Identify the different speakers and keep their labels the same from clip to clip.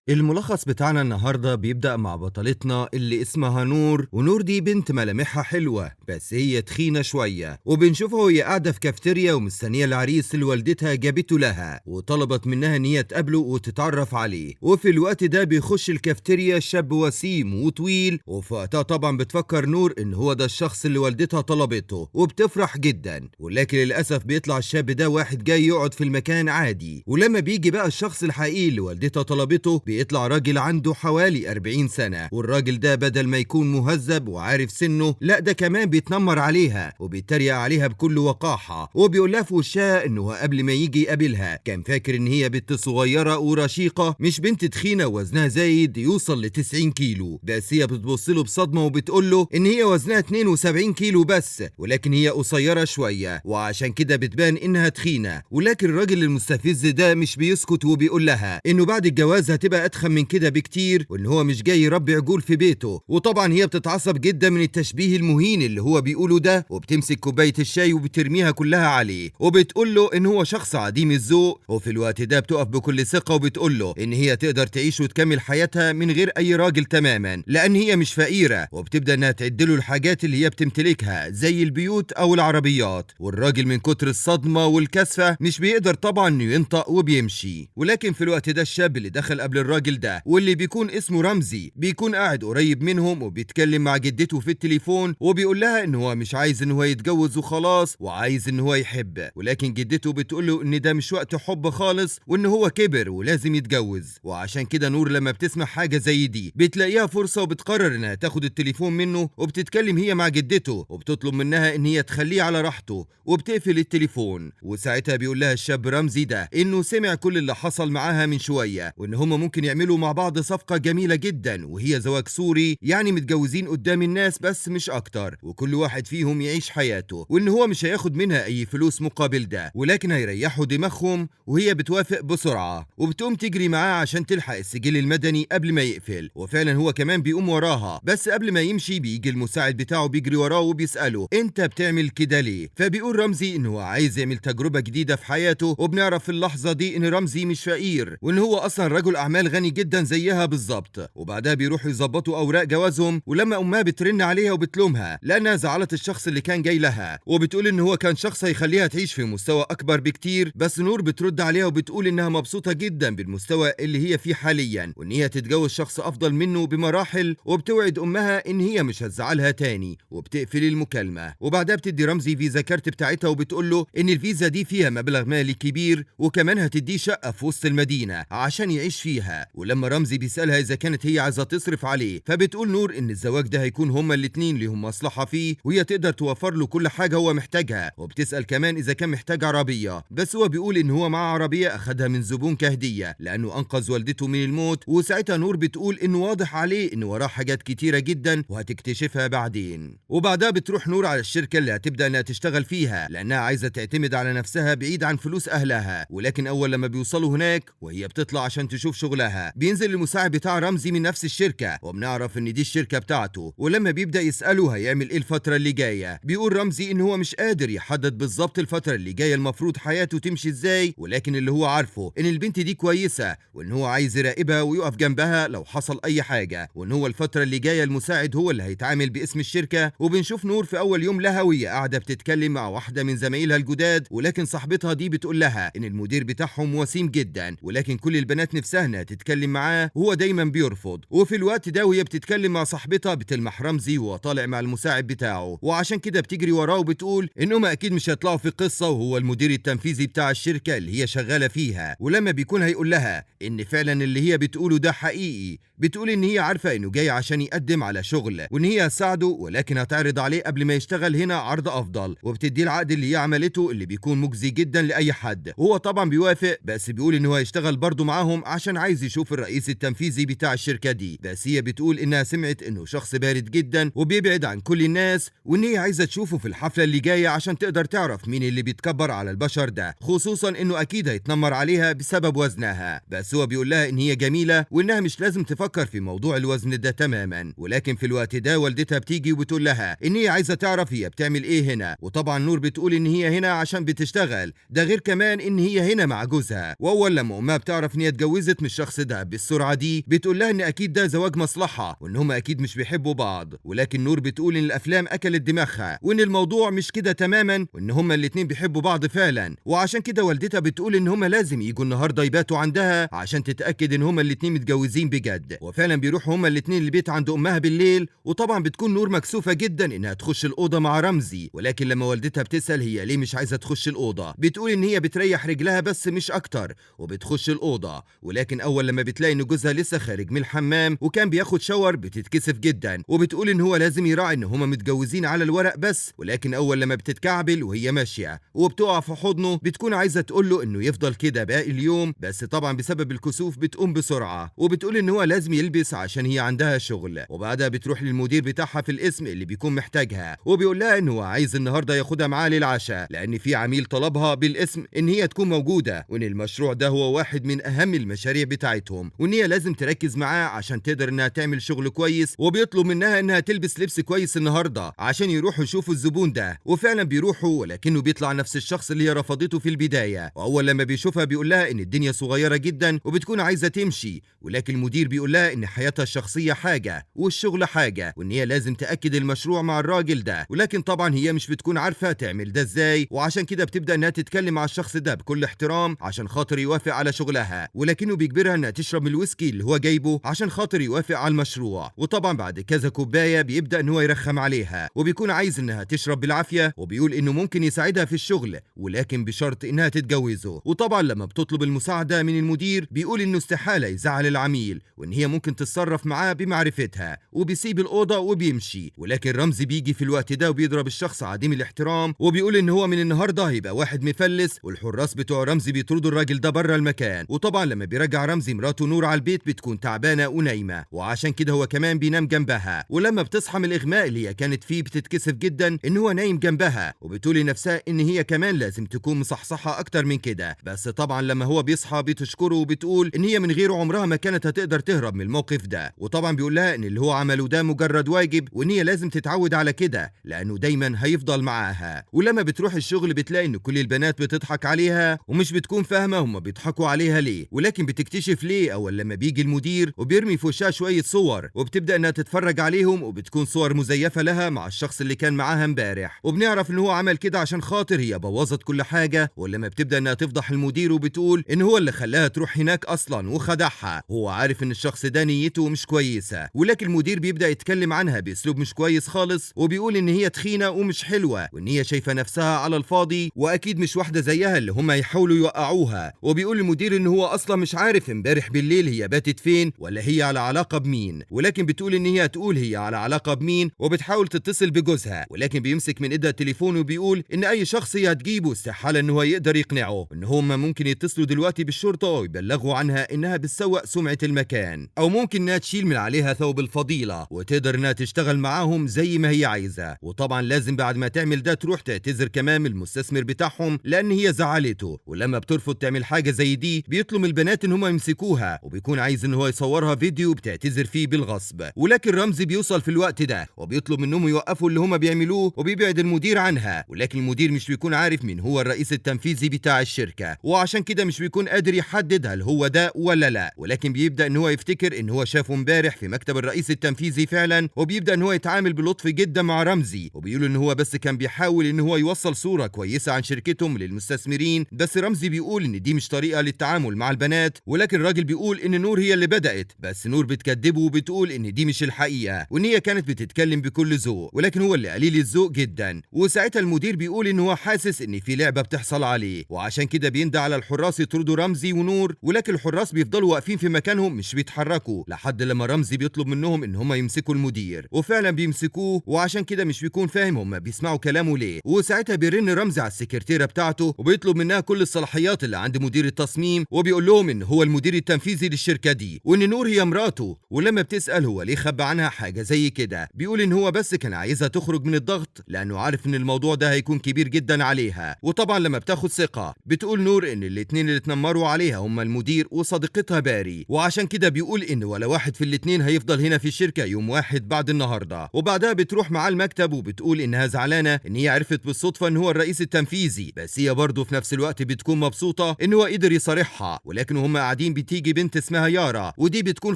Speaker 1: الملخص بتاعنا النهاردة بيبدأ مع بطلتنا اللي اسمها نور، ونور دي بنت ملامحها حلوة بس هي تخينة شوية، وبنشوفها وهي قاعدة في كافتيريا ومستنية العريس اللي والدتها جابته لها وطلبت منها ان هي تقابله وتتعرف عليه. وفي الوقت ده بيخش الكافتيريا شاب وسيم وطويل، وفي وقتها طبعا بتفكر نور ان هو ده الشخص اللي والدتها طلبته وبتفرح جدا، ولكن للأسف بيطلع الشاب ده واحد جاي يقعد في المكان عادي. ولما بيجي بقى الشخص الحقيقي اللي والدتها طلبته بيطلع راجل عنده حوالي 40 سنة، والراجل ده بدل ما يكون مهذب وعارف سنه، لا ده كمان بيتنمر عليها وبيتريق عليها بكل وقاحة، وبيقول لها في وشها انه قبل ما يجي يقابلها كان فاكر ان هي بنت صغيرة ورشيقة، مش بنت تخينة وزنها زايد يوصل ل 90 كيلو. بس هي بتبص له بصدمة وبتقول له ان هي وزنها 72 كيلو بس، ولكن هي قصيرة شوية وعشان كده بتبان انها تخينة. ولكن الراجل المستفز ده مش بيسكت وبيقول لها انه بعد الجواز هتبقى اتخن من كده بكتير، وان هو مش جاي يربي عجول في بيته. وطبعا هي بتتعصب جدا من التشبيه المهين اللي هو بيقوله ده، وبتمسك كوبايه الشاي وبترميها كلها عليه وبتقول له ان هو شخص عديم الذوق. وفي الوقت ده بتقف بكل ثقه وبتقول له ان هي تقدر تعيش وتكمل حياتها من غير اي راجل تماما، لان هي مش فقيره، وبتبدا انها تعدله الحاجات اللي هي بتمتلكها زي البيوت او العربيات. والراجل من كتر الصدمه والكسفه مش بيقدر طبعا انه ينطق وبيمشي. ولكن في الوقت ده الشاب اللي دخل قبل الراجل ده واللي بيكون اسمه رمزي بيكون قاعد قريب منهم وبيتكلم مع جدته في التليفون، وبيقول لها ان هو مش عايز ان هو يتجوز وخلاص، وعايز ان هو يحب. ولكن جدته بتقول له ان ده مش وقت حب خالص، وان هو كبر ولازم يتجوز. وعشان كده نور لما بتسمع حاجة زي دي بتلاقيها فرصة وبتقرر انها تاخد التليفون منه، وبتتكلم هي مع جدته وبتطلب منها ان هي تخليه على راحته، وبتقفل التليفون. وساعتها بيقول لها الشاب رمزي ده انه سمع كل اللي حصل معاها من شوية، وان هما ممكن يعملوا مع بعض صفقة جميلة جدا، وهي زواج سوري، يعني متجوزين قدام الناس بس مش اكتر، وكل واحد فيهم يعيش حياته، وان هو مش هياخد منها اي فلوس مقابل ده، ولكن هيريحوا دماغهم. وهي بتوافق بسرعة وبتقوم تجري معاه عشان تلحق السجل المدني قبل ما يقفل، وفعلا هو كمان بيقوم وراها. بس قبل ما يمشي بيجي المساعد بتاعه بيجري وراه وبيسأله انت بتعمل كده ليه؟ فبيقول رمزي ان هو عايز يعمل تجربة جديدة في حياته، وبنعرف في اللحظة دي ان رمزي مش فقير، وان هو اصلا رجل اعمال غني جدا زيها بالظبط. وبعدها بيروحوا يظبطوا اوراق جوازهم، ولما امها بترن عليها وبتلومها لانها زعلت الشخص اللي كان جاي لها، وبتقول ان هو كان شخص هيخليها تعيش في مستوى اكبر بكتير. بس نور بترد عليها وبتقول انها مبسوطه جدا بالمستوى اللي هي فيه حاليا، وان هي تتجوز شخص افضل منه بمراحل، وبتوعد امها ان هي مش هتزعلها تاني، وبتقفل المكالمه. وبعدها بتدي رمزي فيزا كارت بتاعتها وبتقول له ان الفيزا دي فيها مبلغ مالي كبير، وكمان هتديه شقه في وسط المدينه عشان يعيش فيها. ولما رمزي بيسالها اذا كانت هي عايزه تصرف عليه، فبتقول نور ان الزواج ده هيكون هما الاتنين ليهم مصلحه فيه، وهي تقدر توفر له كل حاجه هو محتاجها. وبتسال كمان اذا كان محتاج عربيه، بس هو بيقول ان هو معاه عربيه اخدها من زبون كهديه لانه انقذ والدته من الموت. وساعتها نور بتقول انه واضح عليه ان وراه حاجات كتيره جدا وهتكتشفها بعدين. وبعدها بتروح نور على الشركه اللي هتبدا انها تشتغل فيها لانها عايزه تعتمد على نفسها بعيد عن فلوس اهلها. ولكن اول لما بيوصلوا هناك وهي بتطلع عشان تشوف شغلها، بينزل المساعد بتاع رمزي من نفس الشركه، وبنعرف ان دي الشركه بتاعته. ولما بيبدا يساله هيعمل ايه الفتره اللي جايه، بيقول رمزي ان هو مش قادر يحدد بالظبط الفتره اللي جايه المفروض حياته تمشي ازاي، ولكن اللي هو عارفه ان البنت دي كويسه، وان هو عايز يراقبها ويقف جنبها لو حصل اي حاجه، وان هو الفتره اللي جايه المساعد هو اللي هيتعامل باسم الشركه. وبنشوف نور في اول يوم لها وهي قاعده بتتكلم مع واحده من زمايلها الجداد، ولكن صاحبتها دي بتقول لها ان المدير بتاعهم وسيم جدا، ولكن كل البنات نفسها انها تتكلم معاه وهو دايما بيرفض. وفي الوقت ده وهي بتتكلم مع صاحبتها بتلمح رمزي وهو طالع مع المساعد بتاعه، وعشان كده بتجري وراه وبتقول انهم اكيد مش هيطلعوا في قصه وهو المدير التنفيذي بتاع الشركه اللي هي شغاله فيها. ولما بيكون هيقول لها ان فعلا اللي هي بتقوله ده حقيقي، بتقول ان هي عارفه انه جاي عشان يقدم على شغل، وان هي هتساعده، ولكن هتعرض عليه قبل ما يشتغل هنا عرض افضل، وبتديه العقد اللي هي عملته اللي بيكون مجزي جدا لاي حد. وهو طبعا بيوافق، بس بيقول ان هو هيشتغل برضه معاهم عشان عايز يشوف الرئيس التنفيذي بتاع الشركه دي. بس هي بتقول انها سمعت انه شخص بارد جدا وبيبعد عن كل الناس، وان هي عايزه تشوفه في الحفله اللي جايه عشان تقدر تعرف مين اللي بيتكبر على البشر ده، خصوصا انه اكيد هيتنمر عليها بسبب وزنها. بس هو بيقول لها ان هي جميله وانها مش لازم تفكر في موضوع الوزن ده تماما. ولكن في الوقت ده والدتها بتيجي وبتقول لها ان هي عايزه تعرف هي بتعمل ايه هنا، وطبعا نور بتقول ان هي هنا عشان بتشتغل، ده غير كمان ان هي هنا مع جوزها. واول لما امها بتعرف ان هي اتجوزت من الشخص الشخص ده بالسرعة دي بتقول لها ان اكيد ده زواج مصلحة وان هما اكيد مش بيحبوا بعض، ولكن نور بتقول ان الافلام اكلت دماغها وان الموضوع مش كده تماما وان هما الاتنين بيحبوا بعض فعلا. وعشان كده والدتها بتقول ان هما لازم يجوا النهارده يباتوا عندها عشان تتاكد ان هما الاتنين متجوزين بجد. وفعلا بيروحوا هما الاتنين البيت عند امها بالليل، وطبعا بتكون نور مكسوفه جدا انها تخش الاوضه مع رمزي، ولكن لما والدتها بتسال هي ليه مش عايزه تخش الاوضه بتقول ان هي بتريح رجلها بس مش اكتر، وبتخش الاوضه. ولكن اول لما بتلاقي ان جوزها لسه خارج من الحمام وكان بياخد شاور بتتكسف جدا، وبتقول ان هو لازم يراعي ان هما متجوزين على الورق بس. ولكن اول لما بتتكعبل وهي ماشيه وبتقع في حضنه بتكون عايزه تقول له انه يفضل كده باقي اليوم، بس طبعا بسبب الكسوف بتقوم بسرعه وبتقول ان هو لازم يلبس عشان هي عندها شغل. وبعدها بتروح للمدير بتاعها في الاسم اللي بيكون محتاجها وبيقول لها ان هو عايز النهارده ياخدها معاه للعشاء لان في عميل طلبها بالاسم ان هي تكون موجوده، وان المشروع ده هو واحد من اهم المشاريع بتاعتهم وان هي لازم تركز معاه عشان تقدر انها تعمل شغل كويس. وبيطلب منها انها تلبس لبس كويس النهارده عشان يروحوا يشوفوا الزبون ده. وفعلا بيروحوا ولكنه بيطلع نفس الشخص اللي هي رفضته في البدايه، واول لما بيشوفها بيقول لها ان الدنيا صغيره جدا وبتكون عايزه تمشي، ولكن المدير بيقول لها ان حياتها الشخصيه حاجه والشغل حاجه وان هي لازم تاكد المشروع مع الراجل ده. ولكن طبعا هي مش بتكون عارفه تعمل ده ازاي، وعشان كده بتبدا انها تتكلم مع الشخص ده بكل احترام عشان خاطر يوافق على شغلها، ولكنه بيجبرها انها تشرب الويسكي اللي هو جايبه عشان خاطر يوافق على المشروع. وطبعا بعد كذا كوبايه بيبدا ان هو يرخم عليها وبيكون عايز انها تشرب بالعافيه، وبيقول انه ممكن يساعدها في الشغل ولكن بشرط انها تتجوزه. وطبعا لما بتطلب المساعده من المدير بيقول انه استحاله يزعل العميل وان هي ممكن تتصرف معاه بمعرفتها، وبيسيب الاوضه وبيمشي. ولكن رمزي بيجي في الوقت ده وبيضرب الشخص عديم الاحترام وبيقول ان هو من النهارده هيبقى واحد مفلس، والحراس بتوع رمزي بيطردوا الراجل ده بره المكان. وطبعا لما بيرجع رمزي مراته نور على البيت بتكون تعبانه ونايمه، وعشان كده هو كمان بينام جنبها. ولما بتصحى من الاغماء اللي هي كانت فيه بتتكسف جدا ان هو نايم جنبها، وبتقول لنفسها ان هي كمان لازم تكون مصحصحه اكتر من كده. بس طبعا لما هو بيصحى بتشكره وبتقول ان هي من غيره عمرها ما كانت هتقدر تهرب من الموقف ده. وطبعا بيقول لها ان اللي هو عمله ده مجرد واجب وان هي لازم تتعود على كده لانه دايما هيفضل معاها. ولما بتروح الشغل بتلاقي ان كل البنات بتضحك عليها ومش بتكون فاهمه هم بيضحكوا عليها ليه، ولكن بتكتشف ليه اول لما بيجي المدير وبيرمي في وشها شويه صور وبتبدا انها تتفرج عليهم، وبتكون صور مزيفه لها مع الشخص اللي كان معاها امبارح. وبنعرف ان هو عمل كده عشان خاطر هي بوظت كل حاجه. ولما بتبدا انها تفضح المدير وبتقول ان هو اللي خلاها تروح هناك اصلا وخدعها، هو عارف ان الشخص ده نيته مش كويسه. ولكن المدير بيبدا يتكلم عنها باسلوب مش كويس خالص وبيقول ان هي تخينه ومش حلوه وان هي شايفه نفسها على الفاضي واكيد مش واحده زيها اللي هم يحاولوا يوقعوها. وبيقول المدير ان هو اصلا مش عارف امبارح بالليل هي باتت فين ولا هي على علاقه بمين، ولكن بتقول ان هي تقول هي على علاقه بمين وبتحاول تتصل بجوزها. ولكن بيمسك من ايدها التليفون وبيقول ان اي شخص هي هتجيبه استحاله ان هو يقدر يقنعه ان هم ممكن يتصلوا دلوقتي بالشرطه ويبلغوا عنها انها بتسوق سمعه المكان، او ممكن انها تشيل من عليها ثوب الفضيله وتقدر انها تشتغل معاهم زي ما هي عايزه. وطبعا لازم بعد ما تعمل ده تروح تعتذر كمان من المستثمر بتاعهم لان هي زعلته. ولما بترفض تعمل حاجه زي دي بيطلب البنات ان هم يمسكوها وبيكون عايز ان هو يصورها فيديو بتعتذر فيه بالغصب. ولكن رمزي بيوصل في الوقت ده وبيطلب منهم يوقفوا اللي هم بيعملوه وبيبعد المدير عنها، ولكن المدير مش بيكون عارف مين هو الرئيس التنفيذي بتاع الشركه، وعشان كده مش بيكون قادر يحدد هل هو ده ولا لا. ولكن بيبدا ان هو يفتكر ان هو شافه امبارح في مكتب الرئيس التنفيذي فعلا، وبيبدا ان هو يتعامل بلطف جدا مع رمزي وبيقول ان هو بس كان بيحاول ان هو يوصل صوره كويسه عن شركتهم للمستثمرين. بس رمزي بيقول ان دي مش طريقه للتعامل مع البنات، ولكن الراجل بيقول ان نور هي اللي بدات، بس نور بتكذبه وبتقول ان دي مش الحقيقه وان هي كانت بتتكلم بكل ذوق، ولكن هو اللي قليل الذوق جدا. وساعتها المدير بيقول ان هو حاسس ان في لعبه بتحصل عليه، وعشان كده بيندى على الحراس يطردوا رمزي ونور، ولكن الحراس بيفضلوا واقفين في مكانهم مش بيتحركوا لحد لما رمزي بيطلب منهم ان هم يمسكوا المدير، وفعلا بيمسكوه. وعشان كده مش بيكون فاهم هم بيسمعوا كلامه ليه. وساعتها بيرن رمزي على السكرتيره بتاعته وبيطلب منها كل الصلاحيات اللي عند مدير التصميم، وبيقول لهم ان هو المدير التنفيذي للشركه دي وان نور هي مراته. ولما بتسال هو ليه خبى عنها حاجه زي كده بيقول ان هو بس كان عايزها تخرج من الضغط لانه عارف ان الموضوع ده هيكون كبير جدا عليها. وطبعا لما بتاخد ثقه بتقول نور ان الاتنين اللي اتنمروا عليها هما المدير وصديقتها باري، وعشان كده بيقول ان ولا واحد في الاتنين هيفضل هنا في الشركه يوم واحد بعد النهارده. وبعدها بتروح معاه المكتب وبتقول انها زعلانه ان هي عرفت بالصدفه ان هو الرئيس التنفيذي، بس هي برضه في نفس الوقت بتكون مبسوطه ان هو قدر يصارحها. ولكن هم قاعدين بتيجي بنت اسمها يارا، ودي بتكون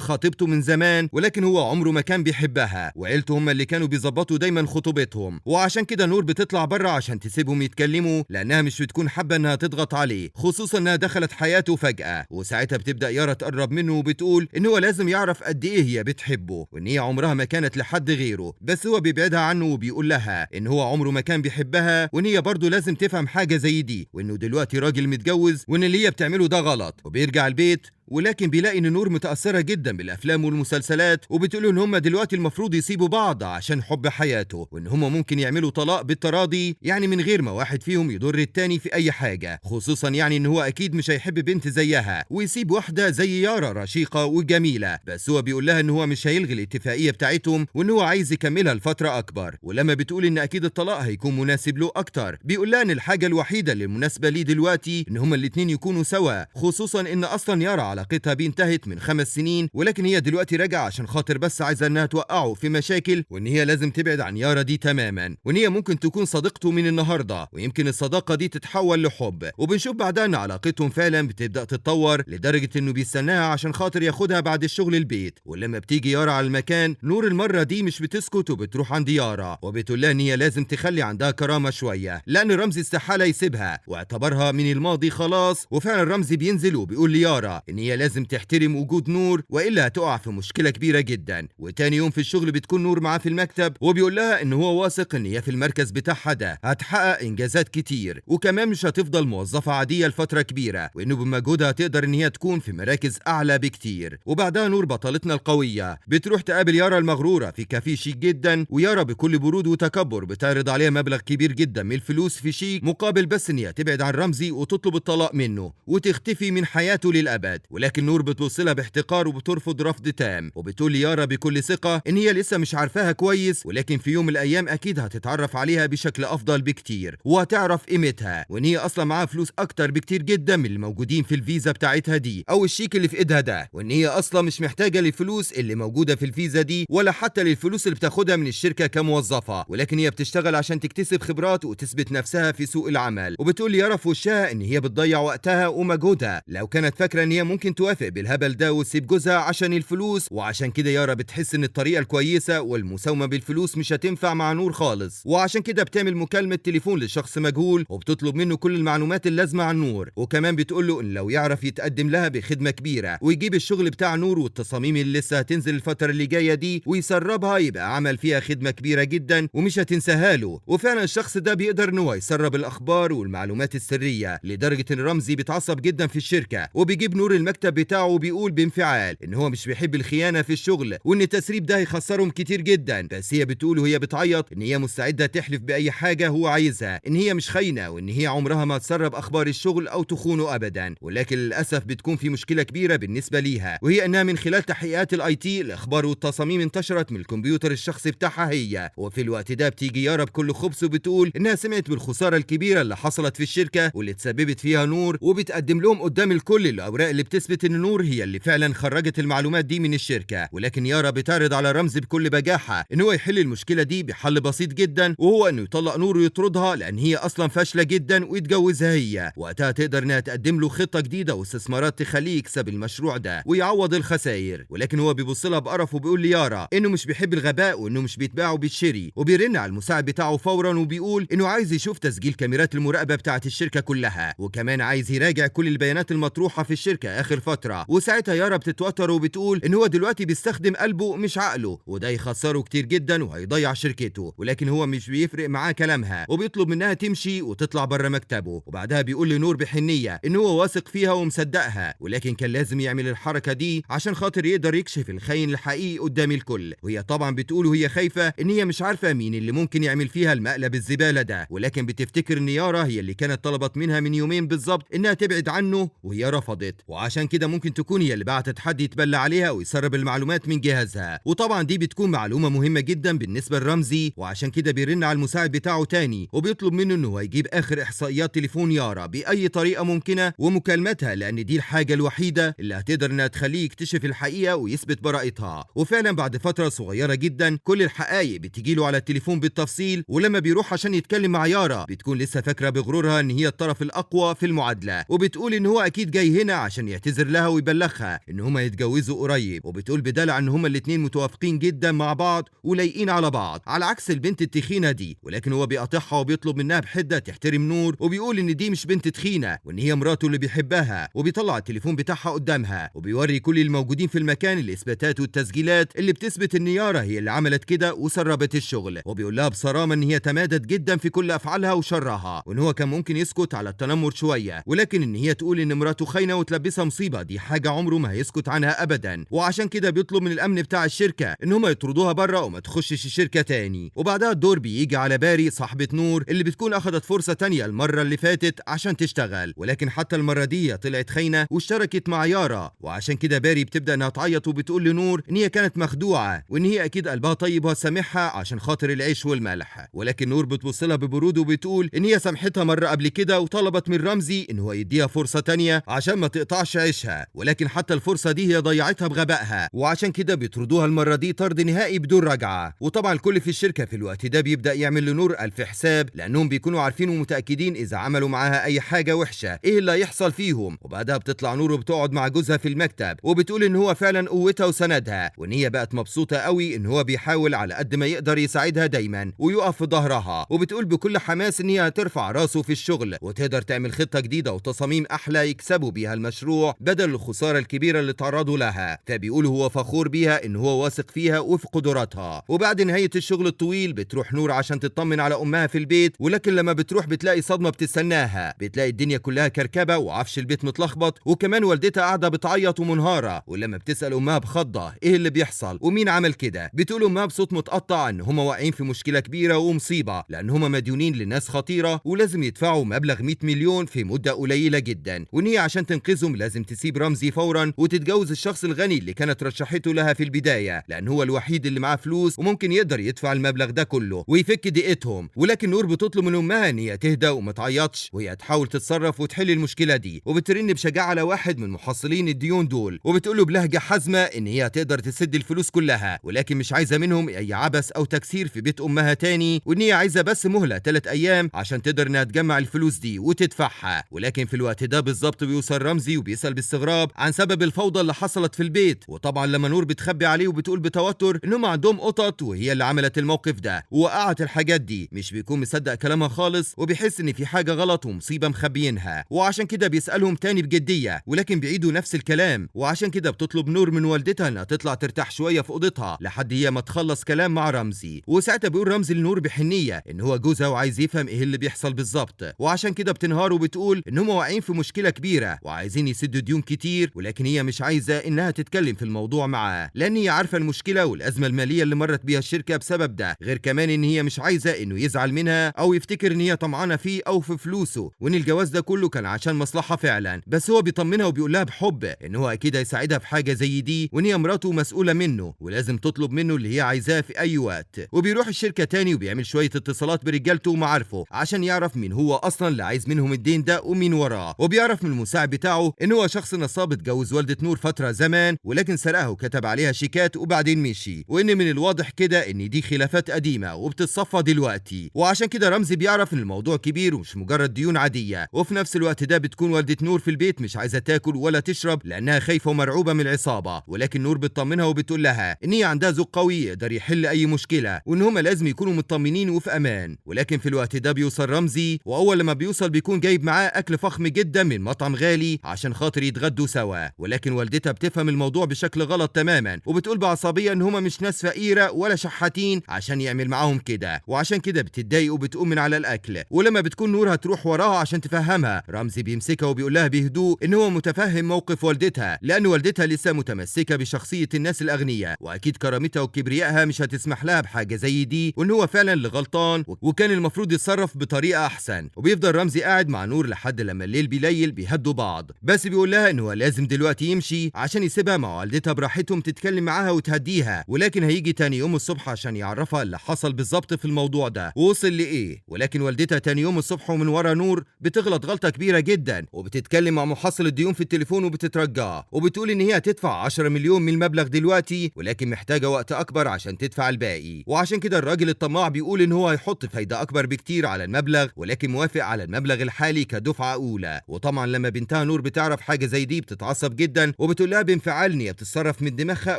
Speaker 1: خطيبته من زمان، ولكن هو عمره ما كان بيحبها، وعيلته هم اللي كانوا بيظبطوا دايما خطوبتهم. وعشان كده نور بتطلع بره عشان تسيبهم يتكلموا، لانها مش بتكون حابه انها تضغط عليه، خصوصا انها دخلت حياته فجأة. وساعتها بتبدأ يارا تقرب منه وبتقول ان هو لازم يعرف قد ايه هي بتحبه، وان هي عمرها ما كانت لحد غيره، بس هو بيبعدها عنه وبيقول لها ان هو عمره ما كان بيحبها، وان هي برضه لازم تفهم حاجه زي دي، وانه دلوقتي راجل متجوز، وان اللي هي بتعمله ده غلط. وبيرجع البيت، ولكن بيلاقي ان نور متأثرة جدا بالافلام والمسلسلات، وبتقول ان هم دلوقتي المفروض يسيبوا بعض عشان حب حياته، وان هم ممكن يعملوا طلاق بالتراضي، يعني من غير ما واحد فيهم يضر التاني في اي حاجة، خصوصا يعني ان هو اكيد مش هيحب بنت زيها ويسيب واحدة زي يارا رشيقة وجميلة. بس هو بيقول لها ان هو مش هيلغي الاتفاقية بتاعتهم، وان هو عايز يكملها لفترة اكبر. ولما بتقول ان اكيد الطلاق هيكون مناسب له اكتر، بيقول لها ان الحاجة الوحيدة اللي مناسبة ليه دلوقتي ان هما الاتنين يكونوا سوا، خصوصا ان اصلا يارا علاقتها بيه انتهت من 5 سنين، ولكن هي دلوقتي راجعه عشان خاطر بس عايزه انها توقعه في مشاكل، وان هي لازم تبعد عن يارا دي تماما، وان هي ممكن تكون صديقته من النهارده، ويمكن الصداقه دي تتحول لحب. وبنشوف بعدها ان علاقتهم فعلا بتبدا تتطور لدرجه انه بيستناها عشان خاطر ياخدها بعد الشغل البيت. ولما بتيجي يارا على المكان، نور المره دي مش بتسكت وبتروح عند يارا وبتقول لها ان هي لازم تخلي عندها كرامه شويه، لان رمزي استحاله يسيبها واعتبرها من الماضي خلاص. وفعلا رمزي بينزل وبيقول ليارا ان هي لازم تحترم وجود نور، والا هتقع في مشكله كبيره جدا. وتاني يوم في الشغل بتكون نور معاه في المكتب، وبيقول لها ان هو واثق ان هي في المركز بتاعها ده هتحقق انجازات كتير، وكمان مش هتفضل موظفه عاديه لفتره كبيره، وانه بمجهودها هتقدر ان هي تكون في مراكز اعلى بكتير. وبعدها نور بطلتنا القويه بتروح تقابل يارا المغروره في كافيه شيك جدا، ويارا بكل برود وتكبر بتعرض عليها مبلغ كبير جدا من الفلوس في شيك، مقابل بس ان هي تبعد عن رمزي وتطلب الطلاق منه وتختفي من حياته للابد. ولكن نور بتوصلها باحتقار وبترفض رفض تام، وبتقول ليارا بكل ثقه ان هي لسه مش عارفاها كويس، ولكن في يوم من الايام اكيد هتتعرف عليها بشكل افضل بكتير وهتعرف قيمتها، وان هي اصلا معاها فلوس اكتر بكتير جدا من اللي موجودين في الفيزا بتاعتها دي او الشيك اللي في ايدها ده، وان هي اصلا مش محتاجه للفلوس اللي موجوده في الفيزا دي، ولا حتى للفلوس اللي بتاخدها من الشركه كموظفه، ولكن هي بتشتغل عشان تكتسب خبرات وتثبت نفسها في سوق العمل. وبتقول ليارا في وشها ان هي بتضيع وقتها ومجهودها لو كانت فاكره ان هي ممكن توافق بالهبل ده وتسيب جوزها عشان الفلوس. وعشان كده يارا بتحس ان الطريقه الكويسه والمساومه بالفلوس مش هتنفع مع نور خالص، وعشان كده بتعمل مكالمه تليفون لشخص مجهول وبتطلب منه كل المعلومات اللازمه عن نور، وكمان بتقول له ان لو يعرف يتقدم لها بخدمه كبيره ويجيب الشغل بتاع نور والتصاميم اللي لسه هتنزل الفتره اللي جايه دي ويسربها، يبقى عمل فيها خدمه كبيره جدا ومش هتنساها له. وفعلا الشخص ده بيقدر ان هو يسرب الاخبار والمعلومات السريه، لدرجه ان رمزي بيتعصب جدا في الشركه وبيجيب نور المكتب بتاعه وبيقول بانفعال ان هو مش بيحب الخيانه في الشغل، وان التسريب ده هيخسرهم كتير جدا. بس هي بتقول وهي بتعيط ان هي مستعده تحلف باي حاجه هو عايزها ان هي مش خاينه، وان هي عمرها ما تسرب اخبار الشغل او تخونه ابدا. ولكن للاسف بتكون في مشكله كبيره بالنسبه ليها، وهي انها من خلال تحقيقات الاي تي الاخبار والتصاميم انتشرت من الكمبيوتر الشخصي بتاعها هي. وفي الوقت ده بتيجي يارا بكل خبث وبتقول انها سمعت بالخساره الكبيره اللي حصلت في الشركه واللي تسببت فيها نور، وبتقدم لهم قدام الكل الاوراق اللي بتثبت ان نور هي اللي فعلا خرجت المعلومات دي من الشركه. ولكن يارا بتعرض على رمزي بكل بجاحه ان هو يحل المشكله دي بحل بسيط جدا، وهو انه يطلق نور ويطردها لان هي اصلا فاشله جدا ويتجوزها هي. وقتها تقدر انها تقدم له خطه جديده واستثمارات تخليه يكسب المشروع ده ويعوض الخسائر. ولكن هو بيبص لها بقرف وبيقول ليارا انه مش بيحب الغباء وانه مش بيتباع وبيتشري، وبيرن على المساعد بتاعه فورا وبيقول انه عايز يشوف تسجيل كاميرات المراقبه بتاعه الشركه كلها، وكمان عايز يراجع كل البيانات المطروحه في الشركه اخر فتره. وساعتها يارا بتتوتر وبتقول ان هو دلوقتي بيستخدم قلبه مش عقله، وده يخسره كتير جدا وهيضيع شركته. ولكن هو مش بيفرق معاه كلامها وبيطلب منها تمشي وتطلع بره مكتبه. وبعدها بيقول لنور بحنيه ان هو واثق فيها ومصدقها، ولكن كان لازم يعمل الحركه دي عشان خاطر يقدر يكشف الخاين الحقيقي قدام الكل. وهي طبعا بتقول وهي خايفه ان هي مش عارفه مين اللي ممكن يعمل فيها المقلب الزباله ده، ولكن بتفتكر ان يارا هي اللي كانت طلبت منها من يومين بالظبط انها تبعد عنه وهي رفضت، وعشان كده ممكن تكون هي اللي بعتت حد يتبلى عليها ويسرب المعلومات من جهازها. وطبعا دي بتكون معلومه مهمه جدا بالنسبه لرمزي، وعشان كده بيرن على المساعد بتاعه تاني وبيطلب منه انه يجيب اخر احصائيات تليفون يارا باي طريقه ممكنه ومكالمتها، لان دي الحاجه الوحيده اللي هتقدر انها تخليه يكتشف الحقيقه ويثبت براءتها. وفعلا بعد فتره صغيره جدا كل الحقائق بتجيله على التليفون بالتفصيل، ولما بيروح عشان يتكلم مع يارا بتكون لسه فاكره بغرورها ان هي الطرف الاقوى في المعادله، وبتقول ان هو اكيد جاي هنا عشان يعتذر بيعتذر لها ويبلغها ان هما يتجوزوا قريب، وبتقول بدلع ان هما الاتنين متوافقين جدا مع بعض ولايقين على بعض على عكس البنت التخينه دي. ولكن هو بيقاطعها وبيطلب منها بحده تحترم نور، وبيقول ان دي مش بنت تخينه وان هي مراته اللي بيحبها، وبيطلع التليفون بتاعها قدامها وبيوري كل الموجودين في المكان الاثباتات والتسجيلات اللي بتثبت ان يارا هي اللي عملت كده وسربت الشغل، وبيقول لها بصرامه ان هي تمادت جدا في كل افعالها وشرها، وان هو كان ممكن يسكت على التنمر شويه، ولكن ان هي تقول ان مراته خاينه وتلبسها مصيبه دي حاجه عمره ما هيسكت عنها ابدا. وعشان كده بيطلب من الامن بتاع الشركه ان هم يطردوها بره وما تخشش الشركه تاني. وبعدها الدور بيجي على باري صاحبه نور اللي بتكون اخذت فرصه تانيه المره اللي فاتت عشان تشتغل، ولكن حتى المره دي طلعت خاينه واشتركت مع يارا. وعشان كده باري بتبدا انها تعيط وبتقول لنور ان هي كانت مخدوعه وان هي اكيد قلبها طيب وسامحها عشان خاطر العيش والملح، ولكن نور بتبص لها ببرود وبتقول ان هي سامحتها مره قبل كده وطلبت من رمزي ان هو يديها فرصه تانيه عشان ما تقطعش عيشها، ولكن حتى الفرصه دي هي ضيعتها بغبائها، وعشان كده بيطردوها المره دي طرد نهائي بدون رجعه. وطبعا الكل في الشركه في الوقت ده بيبدا يعمل لنور الف حساب، لانهم بيكونوا عارفين ومتاكدين اذا عملوا معاها اي حاجه وحشه ايه اللي هيحصل فيهم. وبعدها بتطلع نور وبتقعد مع جوزها في المكتب وبتقول ان هو فعلا قوتها وسندها، وان هي بقت مبسوطه قوي ان هو بيحاول على قد ما يقدر يساعدها دايما ويقف في ظهرها، وبتقول بكل حماس ان هي هترفع راسه في الشغل وتقدر تعمل خطه جديده وتصاميم احلى يكسبوا بيها المشروع بدل الخساره الكبيره اللي تعرضوا لها. فبيقول هو فخور بيها ان هو واثق فيها وفي قدراتها. وبعد نهايه الشغل الطويل بتروح نور عشان تطمن على امها في البيت، ولكن لما بتروح بتلاقي صدمه بتستناها، بتلاقي الدنيا كلها كركبه وعفش البيت متلخبط، وكمان والدتها قاعده بتعيط ومنهاره. ولما بتسال امها بخضه ايه اللي بيحصل ومين عمل كده، بتقول امها بصوت متقطع ان هم واقعين في مشكله كبيره ومصيبه، لان هم مديونين لناس خطيره ولازم يدفعوا مبلغ 100 مليون في مده قليله جدا، وان هي عشان تنقذهم لازم تسيب رمزي فورا وتتجوز الشخص الغني اللي كانت رشحته لها في البدايه، لان هو الوحيد اللي معاه فلوس وممكن يقدر يدفع المبلغ ده كله ويفك ضيقتهم. ولكن نور بتطلب من امها ان هي تهدى وما تعيطش، وهي تحاول تتصرف وتحل المشكله دي، وبترن بشجاعه على واحد من محصلين الديون دول وبتقول له بلهجه حازمه ان هي تقدر تسد الفلوس كلها، ولكن مش عايزه منهم اي عبث او تكسير في بيت امها تاني، وان هي عايزه بس مهله 3 ايام عشان تقدر انها تجمع الفلوس دي وتدفعها. ولكن في الوقت ده بالظبط بيوصل رمزي وبيسال باستغراب عن سبب الفوضى اللي حصلت في البيت، وطبعا لما نور بتخبي عليه وبتقول بتوتر انهم عندهم قطط وهي اللي عملت الموقف ده ووقعت الحاجات دي، مش بيكون مصدق كلامها خالص وبيحس ان في حاجه غلط ومصيبه مخبيينها، وعشان كده بيسالهم تاني بجديه ولكن بيعيدوا نفس الكلام. وعشان كده بتطلب نور من والدتها انها تطلع ترتاح شويه في اوضتها لحد هي ما تخلص كلام مع رمزي، وساعتها بيقول رمزي لنور بحنيه ان هو جوزها وعايز يفهم ايه اللي بيحصل بالظبط، وعشان كده بتنهار وبتقول ان هم واقعين في مشكله كبيره وعايزين يسدوا ديون كتير، ولكن هي مش عايزه انها تتكلم في الموضوع معاه لان هي عارفه المشكله والازمه الماليه اللي مرت بيها الشركه بسبب ده، غير كمان ان هي مش عايزه انه يزعل منها او يفتكر ان هي طمعانه فيه او في فلوسه، وان الجواز ده كله كان عشان مصلحه فعلا. بس هو بيطمنها وبيقول لها بحب ان هو اكيد هيساعدها في حاجه زي دي، وان هي مراته مسؤوله منه ولازم تطلب منه اللي هي عايزاه في اي وقت. وبيروح الشركه تاني وبيعمل شويه اتصالات برجالته ومعارفه عشان يعرف مين هو اصلا اللي عايز منهم الدين ده ومين وراه، وبيعرف من المساعد بتاعه ان هو شخص نصاب اتجوز والده نور فتره زمان ولكن سرقها وكتب عليها شيكات وبعدين مشي، وان من الواضح كده ان دي خلافات قديمه وبتتصفى دلوقتي. وعشان كده رمزي بيعرف ان الموضوع كبير ومش مجرد ديون عاديه، وفي نفس الوقت ده بتكون والده نور في البيت مش عايزه تاكل ولا تشرب لانها خايفه ومرعوبه من العصابه، ولكن نور بتطمنها وبتقول لها ان هي عندها ذوق قوي يقدر يحل اي مشكله وان هم لازم يكونوا مطمنين وفي امان. ولكن في الوقت ده بيوصل رمزي، واول لما بيوصل بيكون جايب معاه اكل فخم جدا من مطعم غالي عشان خاطر يتغدوا سوا، ولكن والدتها بتفهم الموضوع بشكل غلط تماما وبتقول بعصبيه ان هم مش ناس فقيره ولا شحاتين عشان يعمل معاهم كده، وعشان كده بتتضايق وبتقوم من على الاكل. ولما بتكون نور هتروح وراها عشان تفهمها، رمزي بيمسكها وبيقول لها بهدوء ان هو متفهم موقف والدتها لان والدتها لسه متمسكه بشخصيه الناس الاغنياء، واكيد كرامتها وكبريائها مش هتسمح لها بحاجه زي دي، وان هو فعلا اللي غلطان وكان المفروض يتصرف بطريقه احسن. وبيفضل رمزي قاعد مع نور لحد لما الليل بيليل بيهدوا بعض، بس بيقول لها ان هو لازم دلوقتي يمشي عشان يسيبها مع والدتها براحتهم تتكلم معاها وتهديها، ولكن هيجي تاني يوم الصبح عشان يعرفها اللي حصل بالظبط في الموضوع ده ووصل لايه. ولكن والدتها تاني يوم الصبح ومن ورا نور بتغلط غلطه كبيره جدا وبتتكلم مع محصل الديون في التليفون وبتترجاه، وبتقول ان هي هتدفع 10 مليون من المبلغ دلوقتي ولكن محتاجه وقت اكبر عشان تدفع الباقي. وعشان كده الراجل الطماع بيقول ان هو هيحط فايده اكبر بكتير على المبلغ، ولكن موافق على المبلغ الحالي كدفعه اولى. وطبعا لما بنتها نور بتعرف حاجه زي دي بتتعصب جدا وبتقول لها بانفعال ان هي بتتصرف من دماغها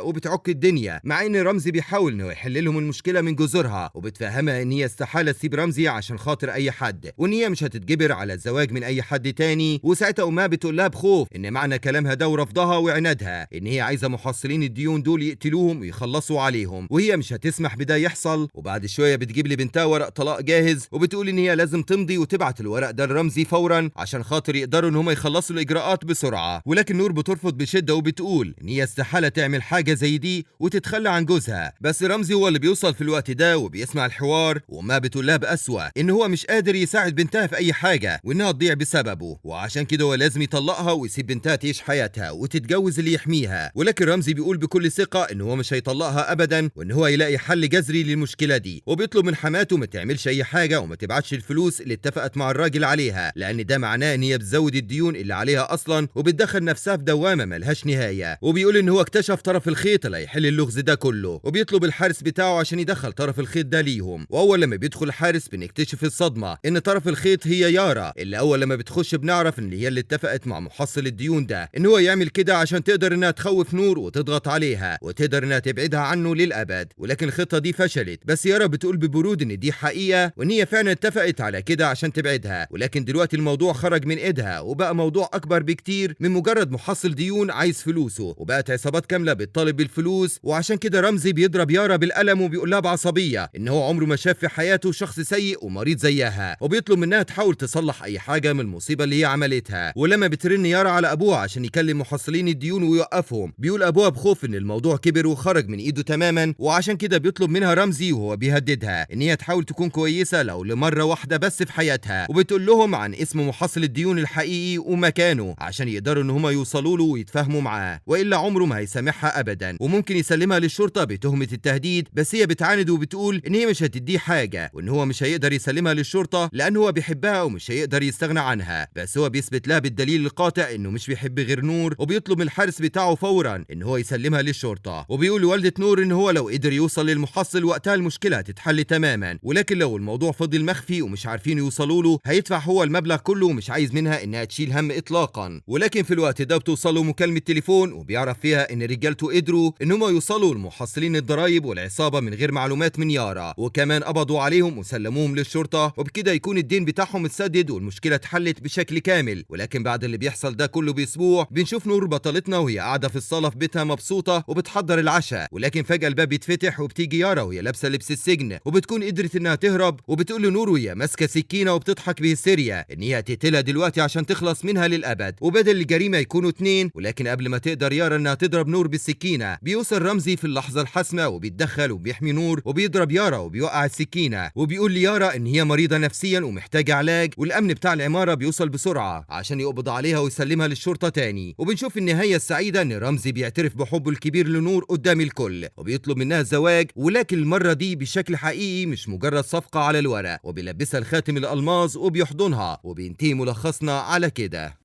Speaker 1: وبتعك الدنيا، مع ان رمزي بيحاول انه يحل لهم المشكله من جذورها، وبتفهمها ان هي استحاله تسيب رمزي عشان خاطر اي حد، وان هي مش هتتجبر على الزواج من اي حد تاني. وساعتها امها بتقول لها بخوف ان معنى كلامها ده ورفضها وعنادها ان هي عايزه محصلين الديون دول يقتلوهم ويخلصوا عليهم، وهي مش هتسمح بده يحصل. وبعد شويه بتجيب لبنتها ورق طلاق جاهز وبتقول ان هي لازم تمضي وتبعت الورق ده لرمزي فورا عشان خاطر يقدروا ان هم يخلصوا الاجراءات بسرعه. ولكن نور بترفض بشده وبتقول ان هي استحاله تعمل حاجه زي دي وتتخلى عن جوزها. بس رمزي هو اللي بيوصل في الوقت ده وبيسمع الحوار، وما بتقول لها بقسوه ان هو مش قادر يساعد بنتها في اي حاجه وانها تضيع بسببه، وعشان كده هو لازم يطلقها ويسيب بنتها تعيش حياتها وتتجوز اللي يحميها. ولكن رمزي بيقول بكل ثقه ان هو مش هيطلقها ابدا وان هو يلاقي حل جذري للمشكله دي، وبيطلب من حماته ما تعملش اي حاجه وما تبعتش الفلوس اللي اتفقت مع الراجل عليها، لان ده معناه ان هي بتزود الديون اللي عليها اصلا وبتدخل نفسها في دوامه ملهاش نهايه. وبيقول ان هو اكتشف طرف الخيط اللي هيحل اللغز ده كله، وبيطلب الحارس بتاعه عشان يدخل طرف الخيط ده ليهم. واول لما بيدخل الحارس بنكتشف الصدمه ان طرف الخيط هي يارا، اللي اول لما بتخش بنعرف ان هي اللي اتفقت مع محصل الديون ده ان هو يعمل كده عشان تقدر انها تخوف نور وتضغط عليها وتقدر انها تبعدها عنه للابد. ولكن الخطه دي فشلت، بس يارا بتقول ببرود ان دي حقيقه وان هي فعلا اتفقت على كده عشان تبعدها. ولكن دلوقتي الموضوع خرج من ايدها وبقى موضوع اكبر بكتير من مجرد محصل ديون عايز فلوسه، وبقت عصابات كامله بتطالب بالفلوس. وعشان كده رمزي بيضرب يارا بالقلم وبيقول لها بعصبيه ان هو عمره ما شاف في حياته شخص سيء ومريض زيها، وبيطلب منها تحاول تصلح اي حاجه من المصيبه اللي هي عملتها. ولما بترن يارا على ابوها عشان يكلم محصلين الديون ويوقفهم، بيقول ابوها بخوف ان الموضوع كبر وخرج من ايده تماما، وعشان كده بيطلب منها رمزي وهو بيهددها ان هي تحاول تكون كويسه لو لمره واحده بس في حياتها، وبتقول لهم عن اسم محصل الديون الحقيقي ومكانه عشان يقدروا ان هم يوصلوا له ويتفاهموا معاه، والا عمره ما هيسامحها ابدا وممكن يسلمها للشرطه بتهمه التهديد. بس هي بتعاند وبتقول ان هي مش هتديه حاجه وان هو مش هيقدر يسلمها للشرطه لان هو بيحبها ومش هيقدر يستغنى عنها. بس هو بيثبت لها بالدليل القاطع انه مش بيحب غير نور، وبيطلب من الحارس بتاعه فورا ان هو يسلمها للشرطه. وبيقول لوالده نور ان هو لو قدر يوصل للمحصل وقتها المشكله هتتحل تماما، ولكن لو الموضوع فضل مخفي ومش عارفين يوصلوا له هيدفع هو المبلغ كله ومش عايز منها انها تشيل هم اطلاقا. ولكن في الوقت ده بتوصله مكالمه تليفون وبيعرف فيها ان رجالته قدروا ان هم يوصلوا لمحصلين الضرايب والعصابه من غير معلومات من يارا، وكمان قبضوا عليهم وسلموهم للشرطه، وبكده يكون الدين بتاعهم اتسدد والمشكله اتحلت بشكل كامل. ولكن بعد اللي بيحصل ده كله باسبوع بنشوف نور بطلتنا وهي قاعده في الصاله في بيتها مبسوطه وبتحضر العشاء، ولكن فجاه الباب يتفتح وبتيجي يارا وهي لابسه لبس السجن وبتكون قدرت انها تهرب، وبتقول لنور وهي ماسكه سكينه وبتضحك بهستيريا ان هي هتقتلها دلوقتي عشان تخلص منها للابد، وبدل الجريمه يكونوا اتنين. ولكن قبل ما تقدر يارا انها تضرب نور بالسكينه بيوصل رمزي في اللحظه الحاسمه وبيتدخل وبيحمي نور وبيضرب يارا وبيوقع السكينه، وبيقول ليارا ان هي مريضه نفسيا ومحتاجه علاج، والامن بتاع العماره بيوصل بسرعه عشان يقبض عليها ويسلمها للشرطه تاني. وبنشوف النهايه السعيده ان رمزي بيعترف بحبه الكبير لنور قدام الكل وبيطلب منها الزواج، ولكن المره دي بشكل حقيقي مش مجرد صفقه على الورق، وبيلبسها الخاتم الالماظ وبيحضنها، وبينتهي ملخصنا على كده.